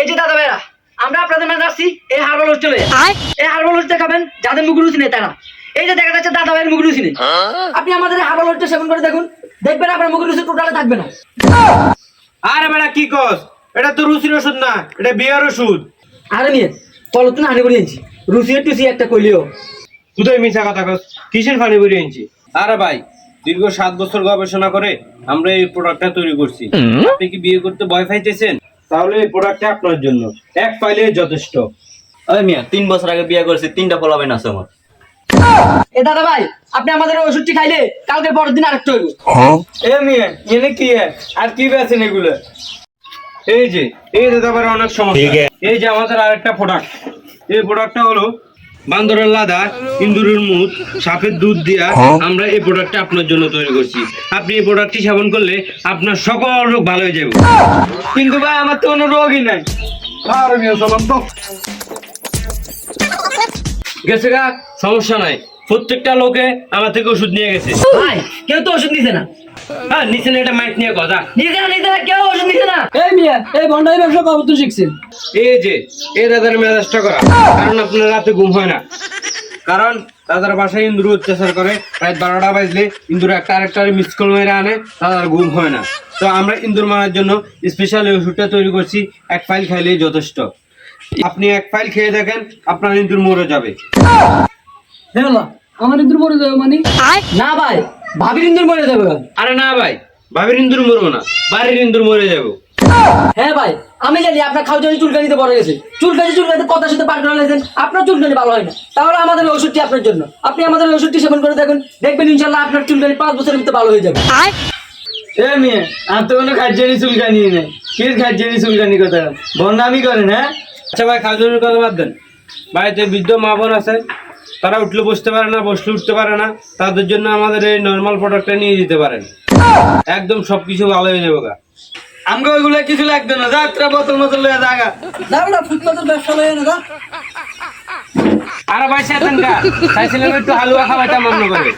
এই যে দাদা ভাইরা, আমরা আপনাদের মাঝে আসছি এই হার্বাল হোস্টেলে। এই হার্বাল হোস্টেল খাবেন যাদের মুখ রুচি নেই তারা। এই যে দেখা যাচ্ছে দাদা ভাইয়ের মুখ রুচি নেই, আপনি আমাদের হার্বাল হোস্টেল সেবন করে দেখুন, দেখবেন আপনার মুখ রুচি টোটালে থাকবে না। আরে বেটা কি কস, এটা তো রুচির ওষুধ না, এটা বিয়ার ওষুধ। আরে নিয়ে ফল তো হানি করে এনেছি, রুচি টুচি একটা কইলিও। তুই মিছা কথা কস, কিসের ফানি বেরিয়ে আনছি? আরে ভাই, দীর্ঘ 7 বছর গবেষণা করে আমরা এই প্রোডাক্টটা তৈরি করছি। আপনি কি বিয়ে করতে ভয় পাইতেছেন? তাহলে এই প্রোডাক্টটা আপনার জন্য এক ফাইলে যথেষ্ট। ওই মিয়া 3 বছর আগে বিয়ে করেছি, 3টা পোলাবেন আছে আমার। এ দাদা ভাই, আপনি আমাদের ওষুধটি খাইলে কালকে পরের দিন আরেকটা হইব। এ মিয়া এনে কি আর কি বেছেন এগুলো? এই যে এই দাদা ভাই অনেক সমস্যা। এই যে আমাদের আরেকটা প্রোডাক্ট, এই প্রোডাক্টটা হলো বান্দরের লাদা, ইন্দুরের মুত, সাপের দুধ দিয়া আমরা এই প্রোডাক্টটা আপনার জন্য তৈরি করছি। আপনি এই প্রোডাক্টটি সেবন করলে আপনার সকল রোগ ভালো হয়ে যাবে। কিন্তু ভাই আমার তো কোনো রোগই নাই। আর মিয়া চলুন তো গেছে গা, সমস্যা নাই। প্রত্যেকটা লোকে আমার থেকে ওষুধ নিয়ে গেছে। ভাই কেউ তো ওষুধ নিছে না। হ্যাঁ নিচে না, এটা মাইক নিয়ে কথা। নিছে না, কেউ ওষুধ নিছে না। এই মিয়া এই ভন্ডারি ব্যবসা কবে তো শিখছেন? এই যে এই দাদার মেজাজটা করা, কারণ আপনার রাতে ঘুম হয় না, কারণ দাদার বাসায় ইন্দুর অত্যাচার করে। রাত 12টা বাজলে ইন্দুর একটা আরেকটা মিস কল মেরে আনে, দাদার ঘুম হয় না। তো আমরা ইন্দুর মারার জন্য স্পেশাল এই ওষুধটা তৈরি করছি, এক ফাইল খাইলেই যথেষ্ট। আপনি এক ফাইল খেয়ে দেখেন, আপনার ইন্দুর মরে যাবে। হ্যাঁ আমার ইন্দুর মরে যাবে মানে? না ভাই, ভাবির ইন্দুর মরে যাবে। আরে না ভাই, ভাবির ইন্দুর মরবো না, বাড়ির ইন্দুর মরে যাবো। হ্যাঁ ভাই, আমি জানি আপনার খাওয়ার জন্য চুলকানিতে পড়ে গেছে। চুলকানিতে কথা শুনতে পার করে লাগছেন, আপনার চুলকানি ভালো হয় না। তাহলে আমাদের ওষুধটি আপনার জন্য, আপনি আমাদের ওষুধটি সেবন করে দেখুন, দেখবেন ইনশাল্লাহ আপনার চুলকানি 5 বছরের ভিতরে ভালো হয়ে যাবে। এ মেয়ে, আর তো কোনো খাদ্যানি চুলকানি নেই। কি খাদ্যানি চুলকানি কথা বন্ধামি করেন? হ্যাঁ আচ্ছা ভাই, খাদ্যানির কথা বাদ দেন। বাড়িতে বৃদ্ধ মা বোন আছে, তারা উঠলে বসতে পারে না, বসলে উঠতে পারে না, তাদের জন্য আমাদের এই নর্মাল প্রোডাক্টটা নিয়ে দিতে পারেন, একদম সবকিছু ভালো হয়ে যাবে। আমাকে ওইগুলো কিছু লাগবে না, যাত্রা বোতল মতল লয়ে জায়গা দাঁড়া ফুটপাতের ব্যবসা লয়ে না। আর ভাই সেদিন চাইছিলাম একটু হালুয়া খাওয়াইতাম মনে করে।